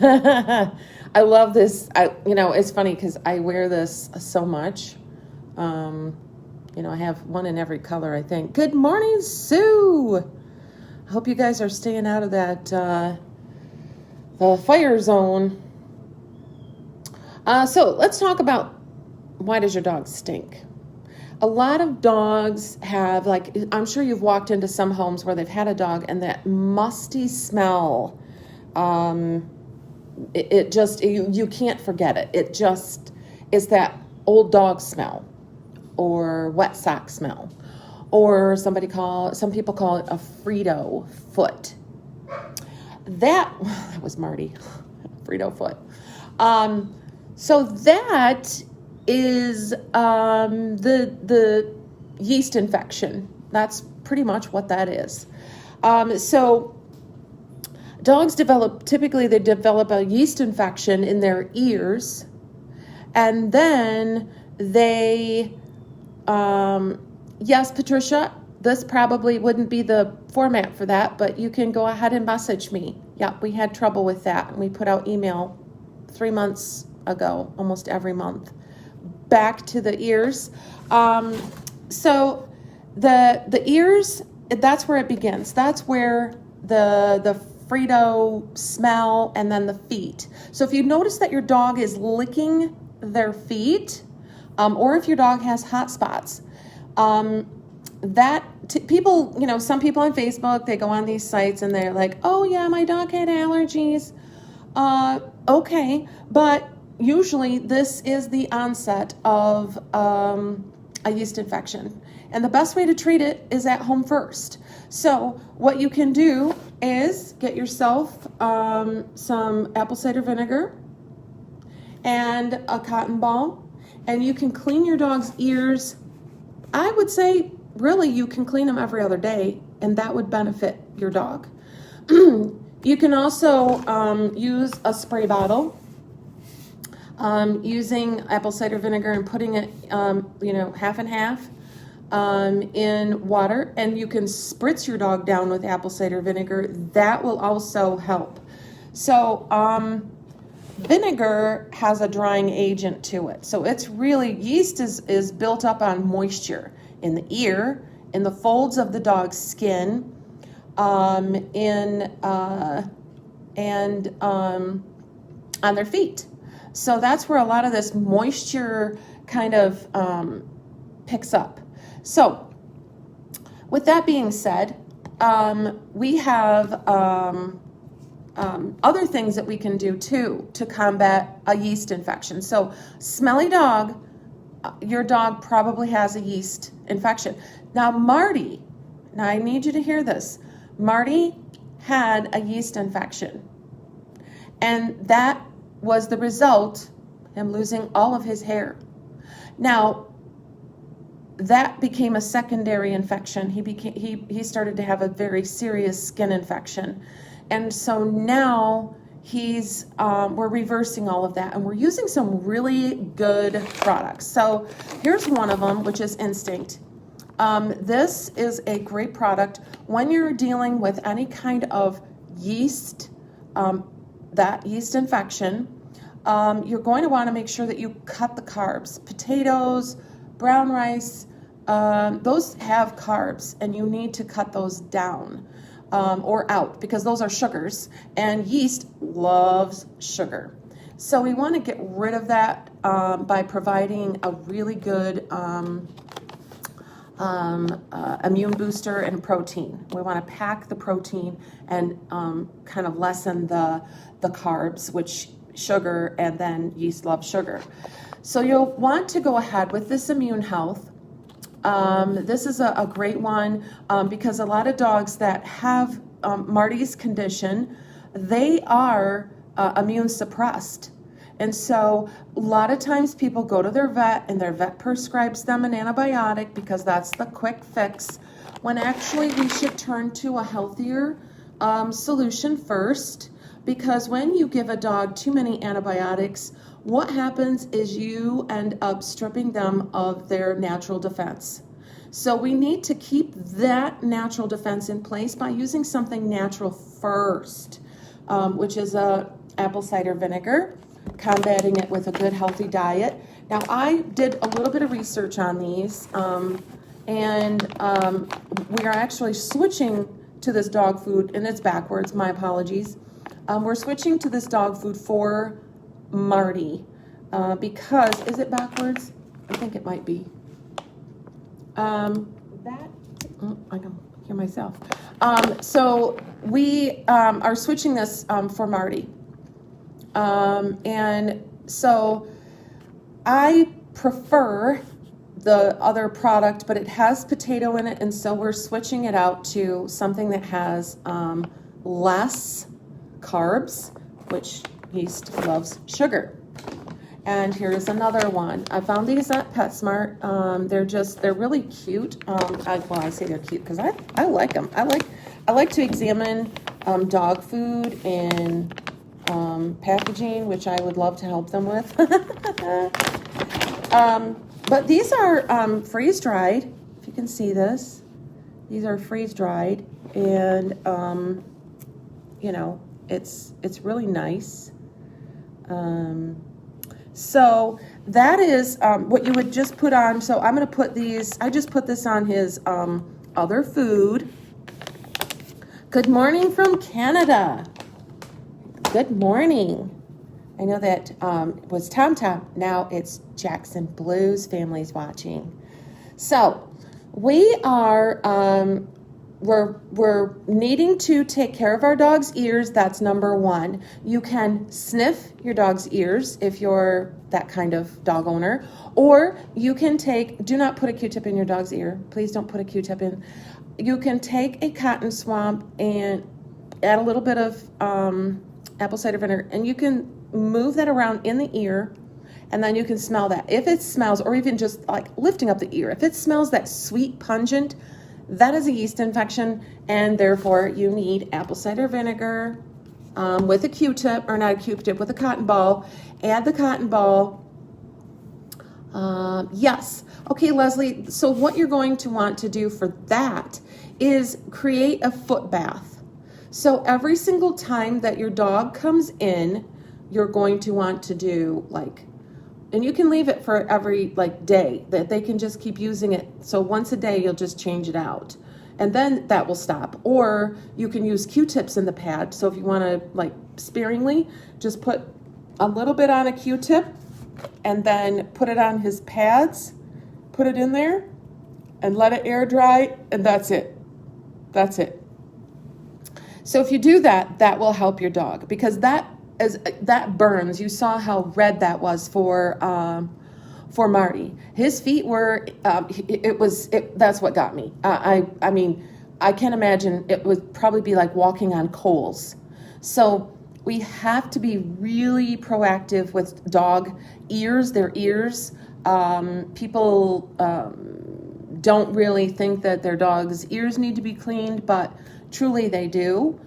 I love this. It's funny because I wear this so much. I have one in every color, I think. Good morning, Sue. I hope you guys are staying out of that the fire zone. So let's talk about, why does your dog stink? A lot of dogs have, I'm sure you've walked into some homes where they've had a dog and that musty smell, it just, you can't forget it. It just is that old dog smell or wet sock smell, or some people call it a Frito foot. That was Marty, Frito foot. So that is the yeast infection. That's pretty much what that is. So dogs typically develop a yeast infection in their ears, and then they, yes, Patricia, this probably wouldn't be the format for that, but you can go ahead and message me. Yep, we had trouble with that, and we put out email 3 months ago, almost every month. Back to the ears. So the ears, that's where it begins. That's where the Frito smell, and then the feet. So if you notice that your dog is licking their feet, or if your dog has hot spots, people, some people on Facebook, they go on these sites and they're like, oh yeah, my dog had allergies. Okay, but usually this is the onset of a yeast infection. And the best way to treat it is at home first. So what you can do is get yourself some apple cider vinegar and a cotton ball, and you can clean your dog's ears. I would say really you can clean them every other day, and that would benefit your dog. You can also use a spray bottle, using apple cider vinegar and putting it, half and half in water, and you can spritz your dog down with apple cider vinegar. That will also help. So vinegar has a drying agent to it. So it's really, yeast is built up on moisture in the ear, in the folds of the dog's skin, and on their feet. So that's where a lot of this moisture kind of picks up. So with that being said, we have other things that we can do too to combat a yeast infection. So smelly dog, your dog probably has a yeast infection. Now Marty, I need you to hear this. Marty had a yeast infection, and that was the result, him losing all of his hair. Now, that became a secondary infection. He started to have a very serious skin infection. And so now we're reversing all of that, and we're using some really good products. So here's one of them, which is Instinct. This is a great product when you're dealing with any kind of yeast, that yeast infection. You're going to want to make sure that you cut the carbs. Potatoes, brown rice, those have carbs, and you need to cut those down or out, because those are sugars, and yeast loves sugar. So we want to get rid of that by providing a really good immune booster and protein. We want to pack the protein and kind of lessen the carbs, which sugar, and then yeast loves sugar. So you'll want to go ahead with this Immune Health. This is a great one because a lot of dogs that have Marty's condition, they are immune suppressed. And so a lot of times people go to their vet and their vet prescribes them an antibiotic because that's the quick fix, when actually we should turn to a healthier solution first. Because when you give a dog too many antibiotics, what happens is you end up stripping them of their natural defense. So we need to keep that natural defense in place by using something natural first, which is a apple cider vinegar, combating it with a good healthy diet. Now I did a little bit of research on these, and we are actually switching to this dog food, and it's backwards, my apologies. We're switching to this dog food for Marty, because, is it backwards? I think it might be. I can hear myself. So we are switching this for Marty. And so I prefer the other product, but it has potato in it, and so we're switching it out to something that has less carbs, which yeast loves sugar. And here's another one. I found these at PetSmart. They're really cute. I say they're cute because I like them. I like to examine dog food and packaging, which I would love to help them with. But these are freeze dried. If you can see this, these are freeze dried, and you know, it's really nice. So that is what you would just put on. So I'm going to put these, I just put this on his other food. Good morning from Canada. Good morning. I know that was Tom Tom. Now it's Jackson Blues family's watching. So we are, we're needing to take care of our dog's ears. That's number one. You can sniff your dog's ears if you're that kind of dog owner, or you can do not put a Q-tip in your dog's ear. Please don't put a Q-tip in. You can take a cotton swab and add a little bit of apple cider vinegar, and you can move that around in the ear, and then you can smell that. If it smells, or even just like lifting up the ear, if it smells that sweet pungent, that is a yeast infection, and therefore you need apple cider vinegar with a Q-tip, or not a Q-tip, with a cotton ball. Add the cotton ball. Yes. Okay, Leslie, so what you're going to want to do for that is create a foot bath. So every single time that your dog comes in, you're going to want to do and you can leave it for every day, that they can just keep using it. So once a day, you'll just change it out, and then that will stop. Or you can use Q-tips in the pad. So if you want to sparingly, just put a little bit on a Q-tip and then put it on his pads, put it in there and let it air dry, and that's it. That's it. So if you do that, that will help your dog, because that burns. You saw how red that was for Marty. His feet were, that's what got me. I mean, I can imagine it would probably be like walking on coals. So we have to be really proactive with dog ears, their ears. People don't really think that their dog's ears need to be cleaned, but truly they do.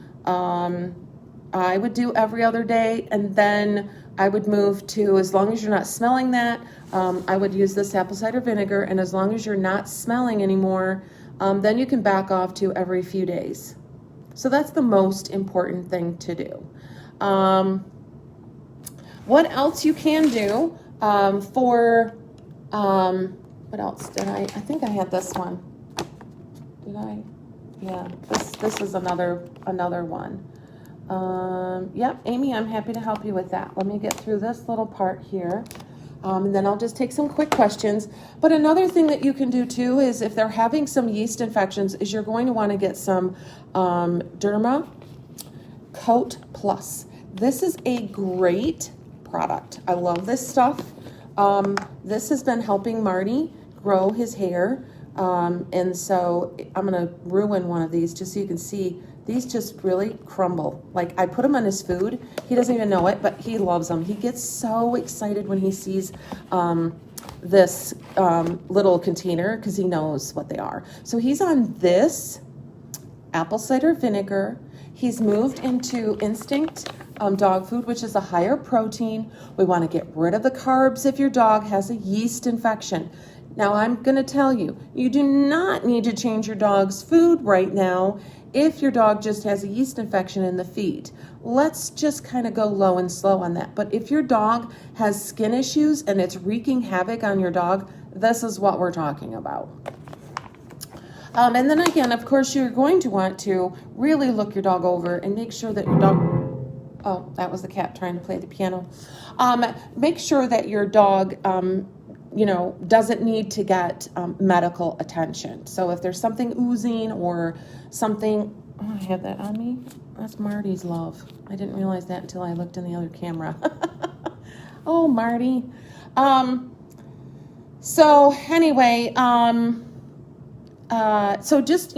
I would do every other day, and then I would move to, as long as you're not smelling that, I would use this apple cider vinegar, and as long as you're not smelling anymore, then you can back off to every few days. So that's the most important thing to do. What else you can do what else did I think I had this one. Did I? Yeah, this is another one. Yep, Amy, I'm happy to help you with that. Let me get through this little part here, and then I'll just take some quick questions. But another thing that you can do too is, if they're having some yeast infections, is you're going to want to get some Derma Coat Plus. This is a great product. I love this stuff. This has been helping Marty grow his hair, and so I'm going to ruin one of these just so you can see. These just really crumble. I put them on his food. He doesn't even know it, but he loves them. He gets so excited when he sees this little container, because he knows what they are. So he's on this apple cider vinegar. He's moved into Instinct dog food, which is a higher protein. We want to get rid of the carbs if your dog has a yeast infection. Now, I'm going to tell you, you do not need to change your dog's food right now if your dog just has a yeast infection in the feet, let's just kind of go low and slow on that. But if your dog has skin issues and it's wreaking havoc on your dog, this is what we're talking about. And then again, of course, you're going to want to really look your dog over and make sure that your dog, oh, that was the cat trying to play the piano. Make sure that your dog, doesn't need to get medical attention. So if there's something oozing or something, oh, I have that on me. That's Marty's love. I didn't realize that until I looked in the other camera. Oh, Marty. So anyway, so just,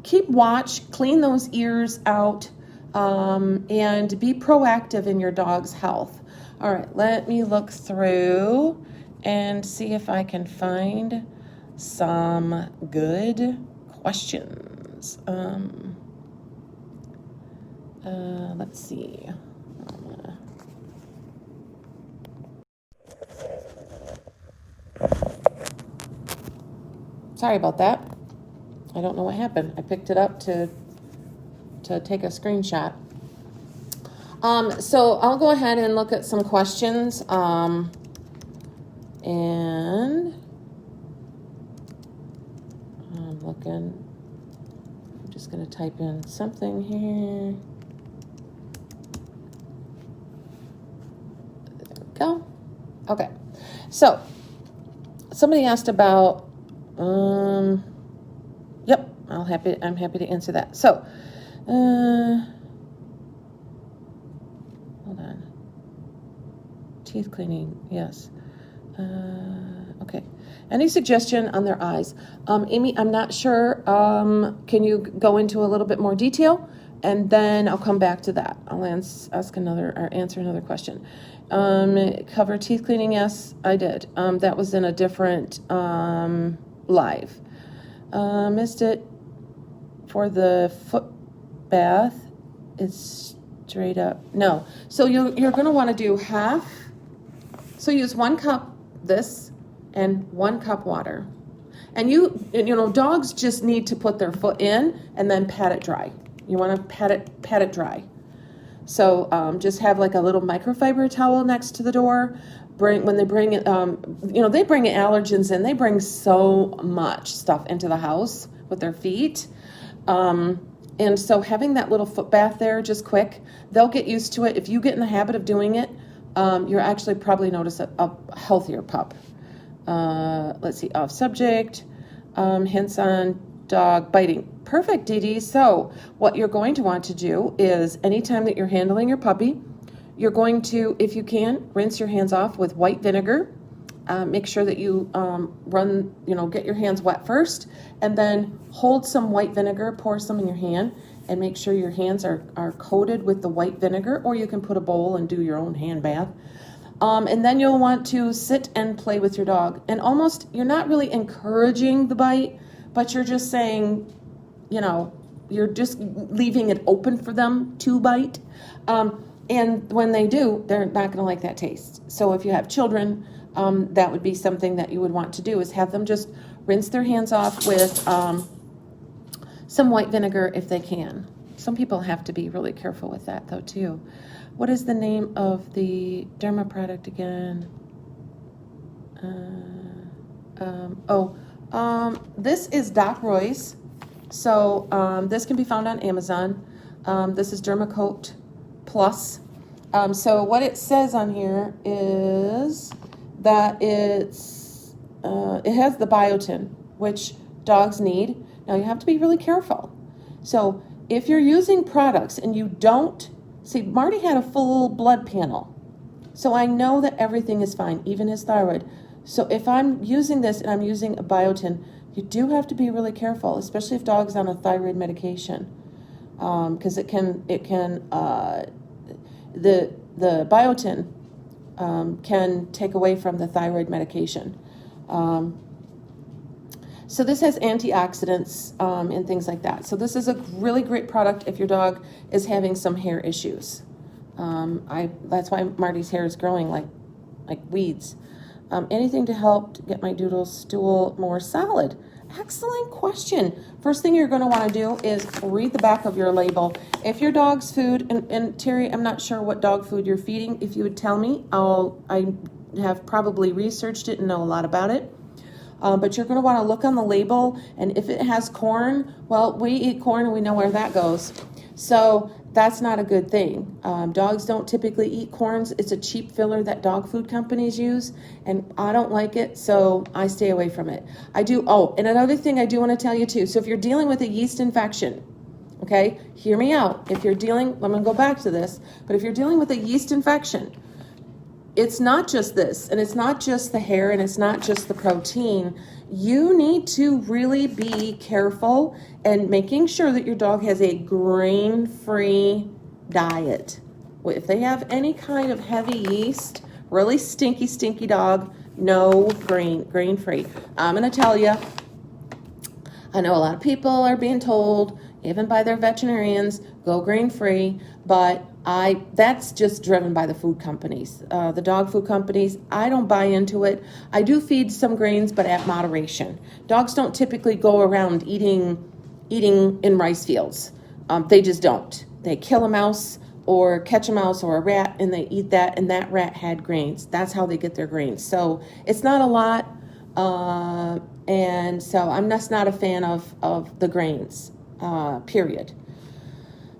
keep watch, clean those ears out, and be proactive in your dog's health. All right, let me look through and see if I can find some good questions. Let's see. Sorry about that. I don't know what happened. I picked it up to take a screenshot. So I'll go ahead and look at some questions. And I'm looking. I'm just going to type in something here. There we go. Okay. So somebody asked about, yep, I'm happy to answer that. So, hold on. Teeth cleaning, yes. Okay. Any suggestion on their eyes? Amy, I'm not sure. Can you go into a little bit more detail? And then I'll come back to that. I'll answer another question. Cover teeth cleaning, yes, I did. That was in a different live. Missed it for the foot bath. It's straight up. No. So you're going to want to do half. So use 1 cup this and 1 cup water. And dogs just need to put their foot in and then pat it dry. You want to pat it dry. So just have like a little microfiber towel next to the door. When they bring it, they bring allergens in. They bring so much stuff into the house with their feet. And so having that little foot bath there, just quick, they'll get used to it. If you get in the habit of doing it, you're actually probably notice a healthier pup. Let's see, off subject, hints on dog biting. Perfect, Dee Dee. So what you're going to want to do is anytime that you're handling your puppy, you're going to, if you can, rinse your hands off with white vinegar. Make sure that you get your hands wet first, and then hold some white vinegar, pour some in your hand, and make sure your hands are coated with the white vinegar, or you can put a bowl and do your own hand bath. And then you'll want to sit and play with your dog. And you're not really encouraging the bite, but you're just saying, you're just leaving it open for them to bite. And when they do, they're not going to like that taste. So if you have children, that would be something that you would want to do, is have them just rinse their hands off with some white vinegar if they can. Some people have to be really careful with that though too. What is the name of the derma product again? This is Doc Roy's. So this can be found on Amazon. This is Dermacoat Plus. So what it says on here is that it has the biotin, which dogs need. Now you have to be really careful. So if you're using products and you don't, see, Marty had a full blood panel. So I know that everything is fine, even his thyroid. So if I'm using this and I'm using a biotin, you do have to be really careful, especially if dog's on a thyroid medication. Because the biotin can take away from the thyroid medication. So this has antioxidants and things like that. So this is a really great product if your dog is having some hair issues. That's why Marty's hair is growing like weeds. Anything to help to get my doodle stool more solid. excellent question. First thing you're going to want to do is read the back of your label. If your dog's food, and Terry, I'm not sure what dog food you're feeding. If you would tell me, I have probably researched it and know a lot about it. But you're going to want to look on the label, and if it has corn, well, we eat corn and we know where that goes. So that's not a good thing. Dogs don't typically eat corns. It's a cheap filler that dog food companies use, and I don't like it, so I stay away from it. And another thing I do want to tell you too. So if you're dealing with a yeast infection, okay, hear me out. I'm going to go back to this, but if you're dealing with a yeast infection, it's not just this, and it's not just the hair, and it's not just the protein. You need to really be careful and making sure that your dog has a grain-free diet. If they have any kind of heavy yeast, really stinky dog, no grain-free. I'm going to tell you, I know a lot of people are being told, even by their veterinarians, go grain-free, but that's just driven by the food companies, the dog food companies. I don't buy into it. I do feed some grains, but at moderation. Dogs don't typically go around eating in rice fields. They just don't. They kill a mouse or catch a mouse or a rat, and they eat that, and that rat had grains. That's how they get their grains. So it's not a lot, and so I'm just not a fan of the grains, period.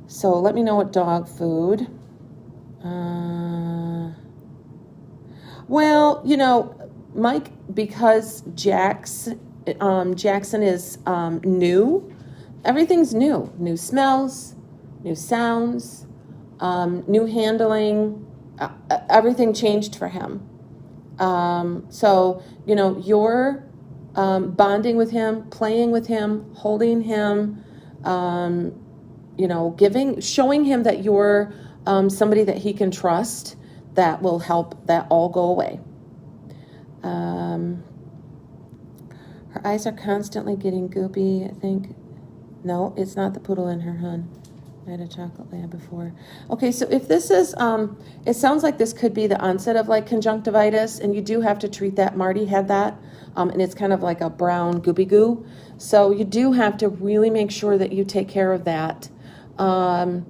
So let me know what dog food. Well, Mike, because Jackson is new, everything's new. New smells, new sounds, new handling. Everything changed for him. So, you're bonding with him, playing with him, holding him, showing him that you're somebody that he can trust, that will help that all go away. Her eyes are constantly getting goopy, I think. No, it's not the poodle in her, hun. I had a chocolate lab before. Okay, so if this is, it sounds like this could be the onset of like conjunctivitis, and you do have to treat that. Marty had that, and it's kind of like a brown goopy goo. So you do have to really make sure that you take care of that. So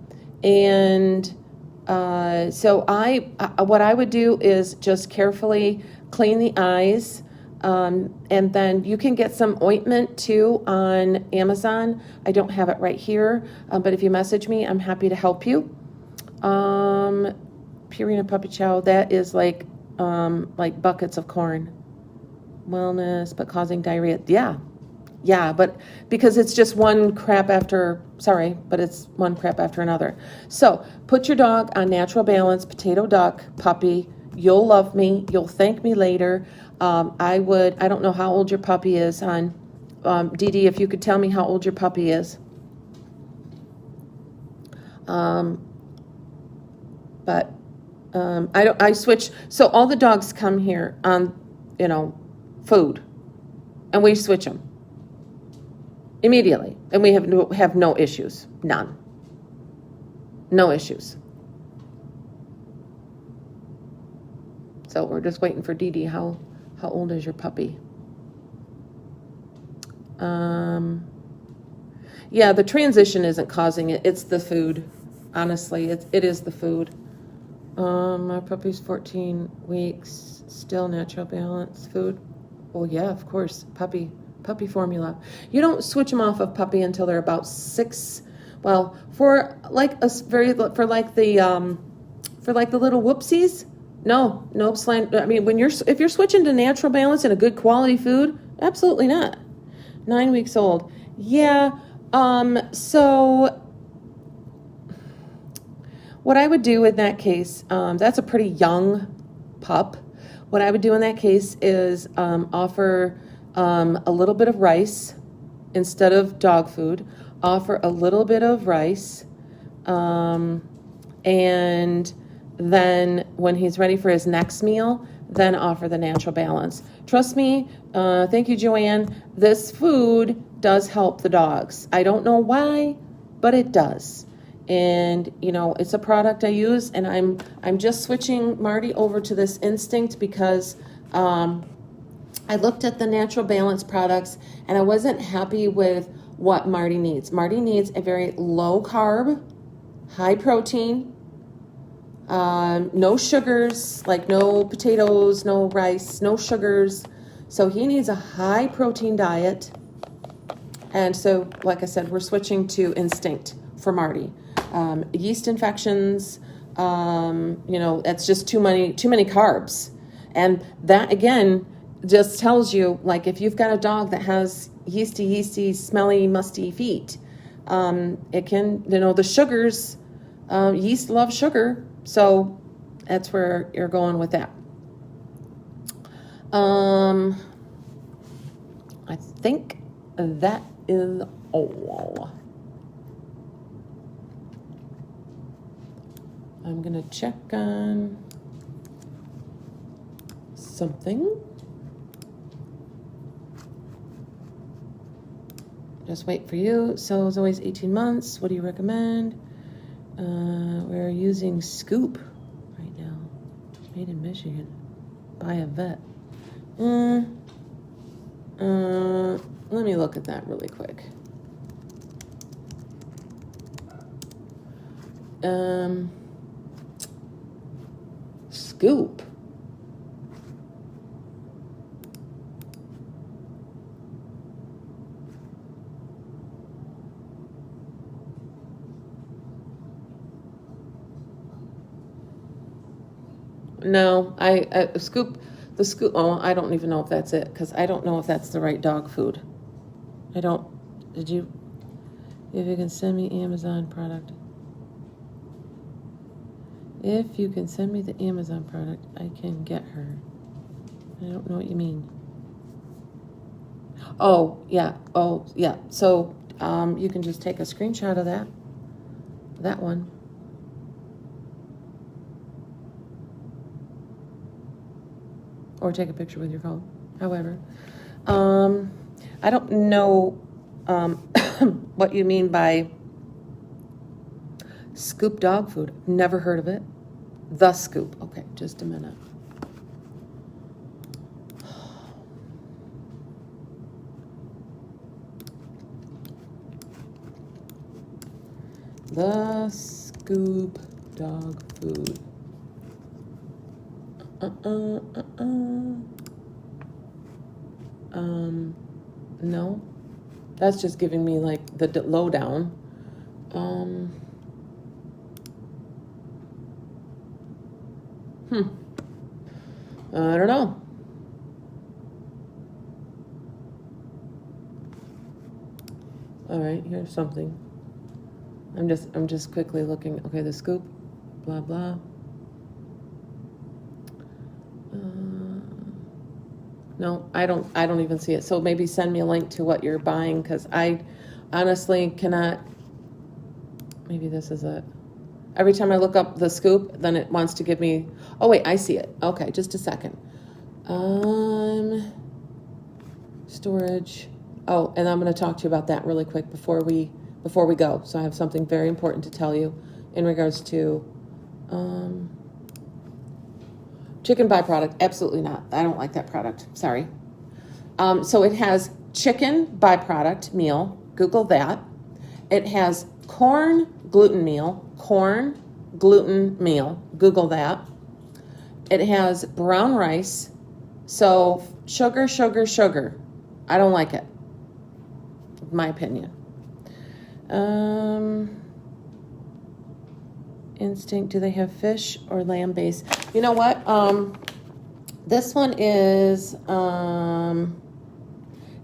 what I would do is just carefully clean the eyes, and then you can get some ointment too on Amazon. I don't have it right here, but if you message me, I'm happy to help you. Purina Puppy Chow, that is like buckets of corn. Wellness, but causing diarrhea. Yeah, but because it's just one crap after another. So put your dog on Natural Balance, potato duck, puppy. You'll love me. You'll thank me later. I don't know how old your puppy is, hon. Dee Dee, if you could tell me how old your puppy is. I switch. So all the dogs come here on, food, and we switch them immediately, and we have no issues. None. No issues. So we're just waiting for Dee Dee. How old is your puppy? Yeah, the transition isn't causing it. It's the food. Honestly, it is the food. My puppy's 14 weeks, still Natural Balance food. Well, yeah, of course, puppy formula. You don't switch them off of puppy until they're about 6. Well, for like the little whoopsies. No slant. I mean, if you're switching to Natural Balance and a good quality food, absolutely not. 9 weeks old. Yeah. So what I would do in that case, that's a pretty young pup. What I would do in that case is offer a little bit of rice instead of dog food. Offer a little bit of rice, and then when he's ready for his next meal, then offer the Natural Balance. Trust me, thank you, Joanne, this food does help the dogs. I don't know why, but it does. And, it's a product I use, and I'm just switching Marty over to this Instinct because I looked at the Natural Balance products, and I wasn't happy with what Marty needs. Marty needs a very low carb, high protein, no sugars, like no potatoes, no rice, no sugars. So he needs a high protein diet. And so, like I said, we're switching to Instinct for Marty. Yeast infections, that's just too many carbs. And that, again, just tells you, like, if you've got a dog that has yeasty, smelly, musty feet, it can, the sugars, yeast loves sugar. So that's where you're going with that. I think that is all. I'm going to check on something. Just wait for you. So it's always 18 months. What do you recommend? We're using Scoop right now. Made in Michigan by a vet. Let me look at that really quick. Scoop. No, Scoop, the Scoop, I don't even know if that's it, because I don't know if that's the right dog food. If you can send me Amazon product. If you can send me the Amazon product, I can get her. I don't know what you mean. Oh, yeah. So, you can just take a screenshot of that one. Or take a picture with your phone. However, I don't know what you mean by Scoop dog food. Never heard of it. The Scoop. Okay, just a minute. The Scoop dog food. No, that's just giving me like the lowdown. I don't know. All right, here's something. I'm just quickly looking. Okay, the Scoop, blah blah. No, I don't even see it. So maybe send me a link to what you're buying, because I honestly cannot. Maybe this is it. Every time I look up the Scoop, then it wants to give me. Oh wait, I see it. Okay, just a second. Storage. Oh, and I'm going to talk to you about that really quick before we go. So I have something very important to tell you in regards to chicken byproduct. Absolutely not. I don't like that product. Sorry. So it has chicken byproduct meal. Google that. It has corn gluten meal. Google that. It has brown rice. So sugar. I don't like it. My opinion. Instinct, do they have fish or lamb base? You know what? This one is, and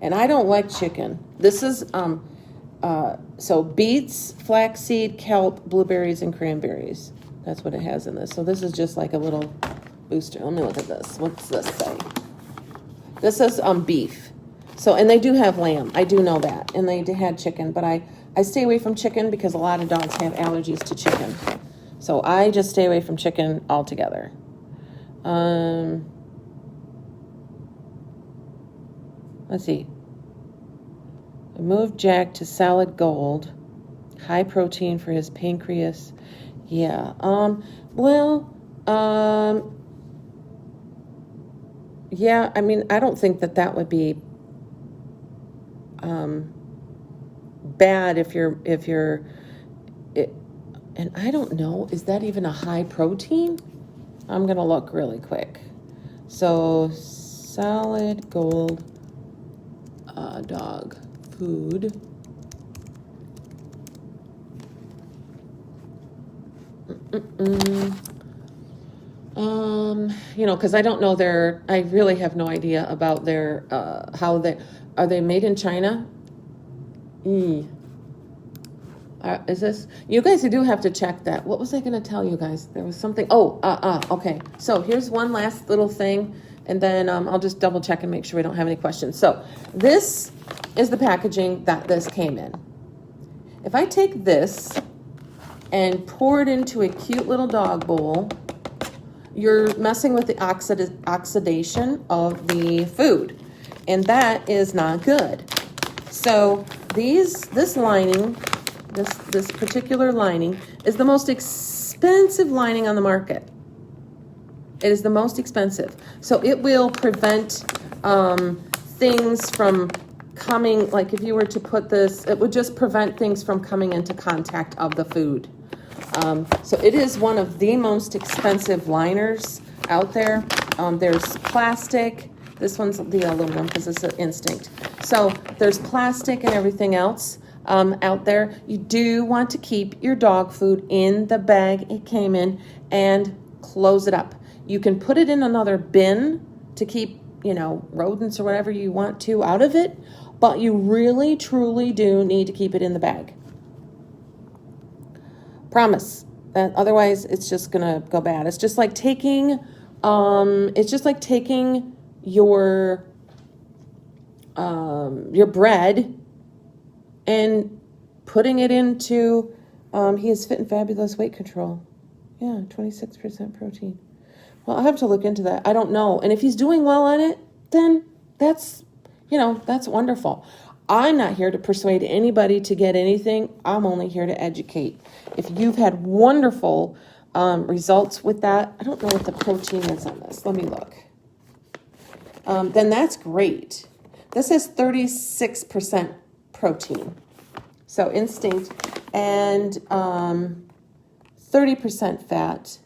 I don't like chicken. This is, so beets, flaxseed, kelp, blueberries, and cranberries. That's what it has in this. So this is just like a little booster. Let me look at this. What's this say? This is beef. So, and they do have lamb. I do know that. And they had chicken, but I stay away from chicken because a lot of dogs have allergies to chicken. So I just stay away from chicken altogether. Let's see. I moved Jack to solid gold. High protein for his pancreas. Yeah. Yeah, I mean, I don't think that that would be bad if you're it, and I don't know, is that even a high protein? I'm gonna look really quick. So solid gold dog food. Because I don't know I really have no idea about their, are they made in China? Is this, you guys do have to check that. What was I going to tell you guys? There was something, okay. So here's one last little thing, and then I'll just double check and make sure we don't have any questions. So this is the packaging that this came in. If I take this and pour it into a cute little dog bowl, you're messing with the oxidation of the food, and that is not good. So this lining, this particular lining is the most expensive lining on the market. It is the most expensive. So it will prevent things from coming, like if you were to put this, it would just prevent things from coming into contact of the food. So it is one of the most expensive liners out there. There's plastic. This one's the aluminum because it's an Instinct. So there's plastic and everything else out there. You do want to keep your dog food in the bag it came in and close it up. You can put it in another bin to keep, rodents or whatever you want to out of it, but you really, truly do need to keep it in the bag. Promise. Otherwise, it's just gonna go bad. It's just like taking, your bread and putting it into. He is fit and fabulous weight control. Yeah, 26% protein. Well, I'll have to look into that. I don't know. And if he's doing well on it, then that's wonderful. I'm not here to persuade anybody to get anything. I'm only here to educate. If you've had wonderful results with that, I don't know what the protein is on this. Let me look. Then that's great. This has 36% protein. So Instinct, and 30% fat,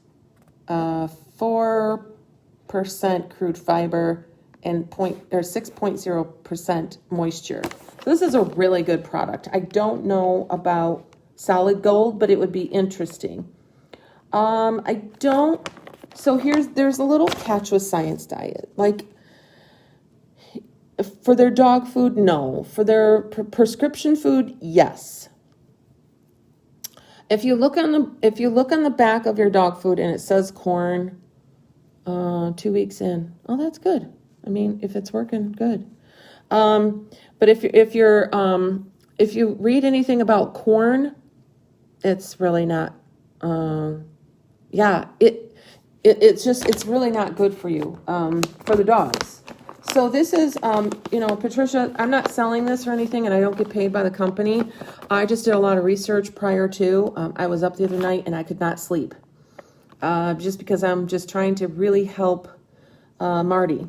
4% crude fiber, and 6.0% moisture. So this is a really good product. I don't know about solid gold, but it would be interesting. So there's a little catch with Science Diet. Like, for their dog food, no. For their prescription food, yes. If you look on the back of your dog food and it says corn, 2 weeks in, oh, that's good. I mean, if it's working, good. But if you read anything about corn, it's really not. It's really not good for you, for the dogs. So this is, Patricia, I'm not selling this or anything, and I don't get paid by the company. I just did a lot of research prior to. I was up the other night and I could not sleep, just because I'm just trying to really help Marty.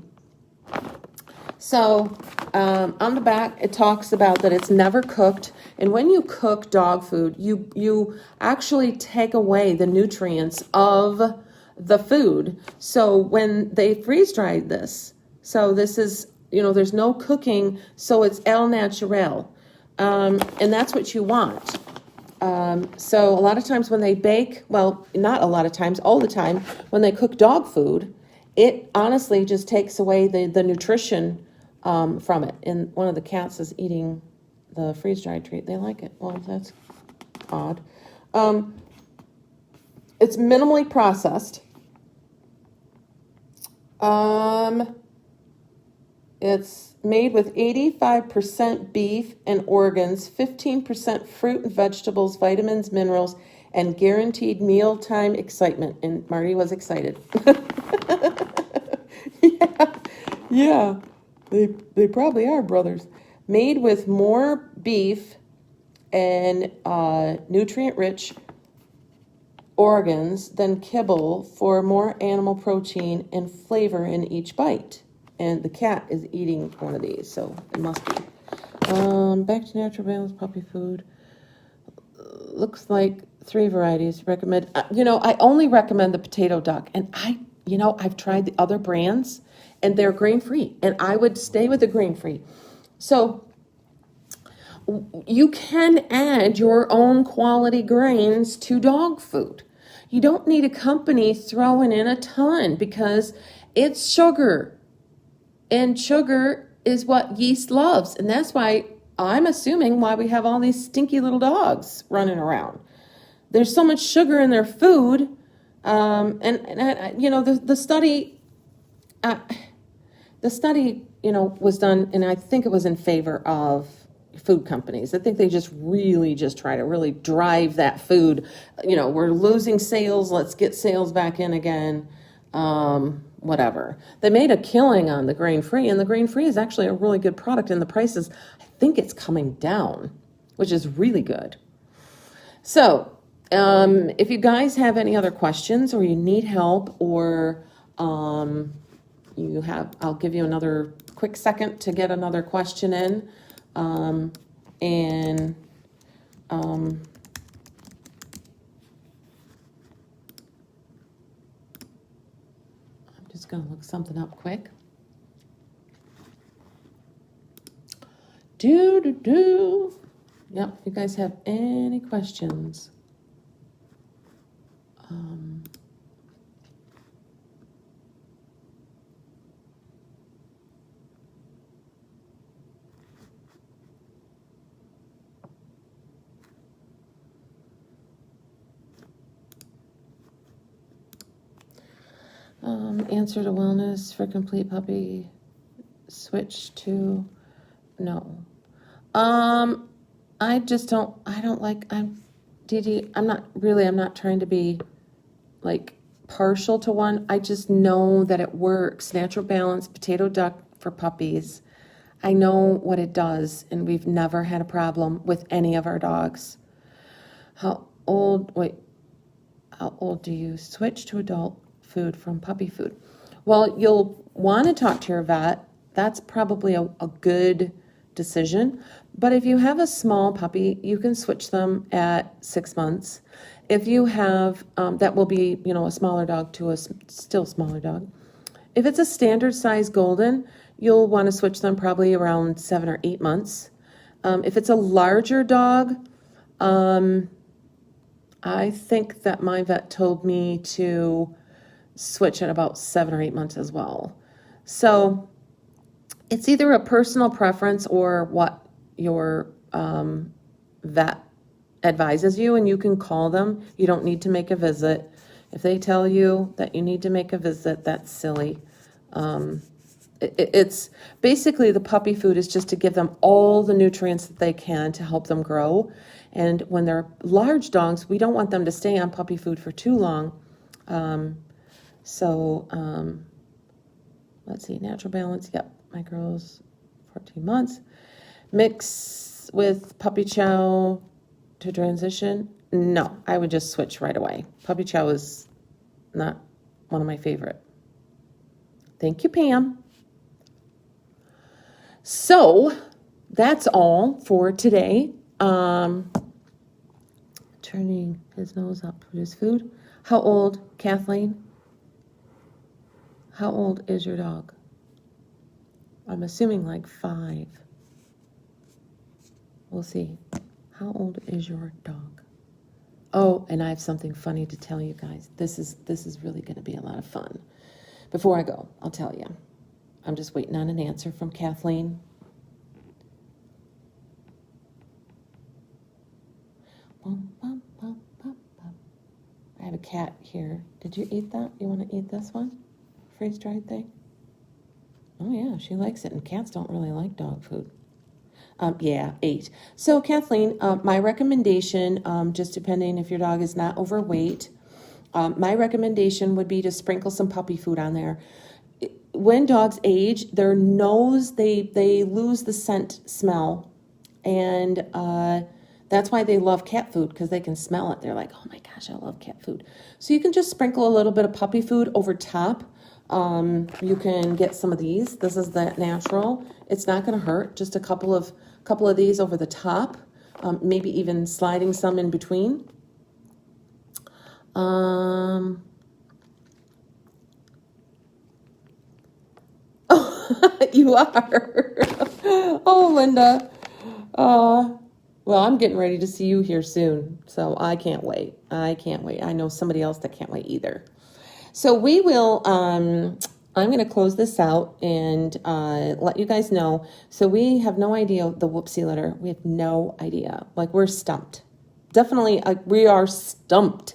So on the back, it talks about that it's never cooked. And when you cook dog food, you actually take away the nutrients of the food. So when they freeze dried this, so this is, there's no cooking, so it's al natural. And that's what you want. So a lot of times when they bake, well, not a lot of times, all the time, when they cook dog food, it honestly just takes away the nutrition from it. And one of the cats is eating the freeze-dried treat. They like it. Well, that's odd. It's minimally processed. It's made with 85% beef and organs, 15% fruit and vegetables, vitamins, minerals, and guaranteed mealtime excitement. And Marty was excited. Yeah. They probably are brothers. Made with more beef and nutrient-rich organs than kibble for more animal protein and flavor in each bite. And the cat is eating one of these, so it must be. Back to natural balance puppy food. Looks like 3 varieties. Recommend. I only recommend the potato duck, and I've tried the other brands, and they're grain free, and I would stay with the grain free. So you can add your own quality grains to dog food. You don't need a company throwing in a ton because it's sugar. And sugar is what yeast loves. And that's why I'm assuming why we have all these stinky little dogs running around. There's so much sugar in their food. The study, was done, and I think it was in favor of food companies. I think they just try to really drive that food. We're losing sales. Let's get sales back in again. Whatever. They made a killing on the grain-free, and the grain-free is actually a really good product, and the prices, I think it's coming down, which is really good. So, if you guys have any other questions or you need help or I'll give you another quick second to get another question in. Just going to look something up quick. Yep, you guys have any questions? Answer to wellness for complete puppy. Switch to no. I don't like, Didi, I'm not trying to be like partial to one. I just know that it works. Natural Balance Potato Duck for puppies. I know what it does, and we've never had a problem with any of our dogs. How old do you switch to adult food from puppy food? Well, you'll want to talk to your vet. That's probably a good decision. But if you have a small puppy, you can switch them at 6 months. If you have, that will be, a smaller dog to a still smaller dog. If it's a standard size golden, you'll want to switch them probably around 7 or 8 months. If it's a larger dog, I think that my vet told me to switch at about 7 or 8 months as well. So it's either a personal preference or what your vet advises you, and you can call them. You don't need to make a visit. If they tell you that you need to make a visit, that's silly. It's basically the puppy food is just to give them all the nutrients that they can to help them grow. And when they're large dogs, we don't want them to stay on puppy food for too long. Let's see, Natural Balance, yep, my girl's 14 months. Mix with puppy chow to transition? No, I would just switch right away. Puppy chow is not one of my favorite. Thank you, Pam. So that's all for today. Turning his nose up for his food. How old, Kathleen? How old is your dog? I'm assuming like 5. We'll see. How old is your dog? Oh, and I have something funny to tell you guys. This is really going to be a lot of fun. Before I go, I'll tell you. I'm just waiting on an answer from Kathleen. I have a cat here. Did you eat that? You want to eat this one? Freeze-dried thing? Oh, yeah, she likes it, and cats don't really like dog food. 8. So, Kathleen, my recommendation, just depending if your dog is not overweight, my recommendation would be to sprinkle some puppy food on there. When dogs age, their nose, they lose the scent smell, and That's why they love cat food, because they can smell it. They're like, oh my gosh, I love cat food. So you can just sprinkle a little bit of puppy food over top. You can get some of these. This is the natural. It's not going to hurt. Just a couple of these over the top. Maybe even sliding some in between. You are. Oh, Linda. Well, I'm getting ready to see you here soon, so I can't wait. I can't wait. I know somebody else that can't wait either. So we will, I'm going to close this out and let you guys know. So we have no idea the whoopsie litter. We have no idea. Like, we're stumped. Definitely, we are stumped.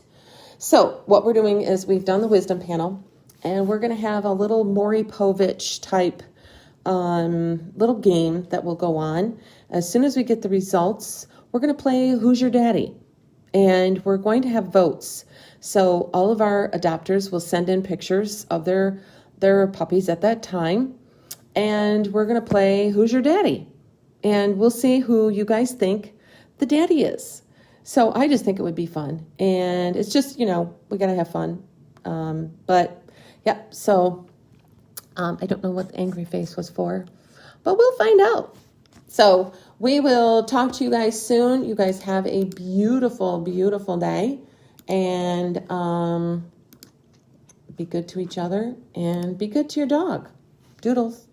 So what we're doing is we've done the wisdom panel, and we're going to have a little Maury Povich type little game that will go on. As soon as we get the results, we're going to play Who's Your Daddy? And we're going to have votes. So all of our adopters will send in pictures of their puppies at that time. And we're going to play Who's Your Daddy? And we'll see who you guys think the daddy is. So I just think it would be fun. And it's just, we got to have fun. But yeah, so I don't know what the angry face was for, but we'll find out. So we will talk to you guys soon. You guys have a beautiful, beautiful day, and be good to each other and be good to your dog. Doodles.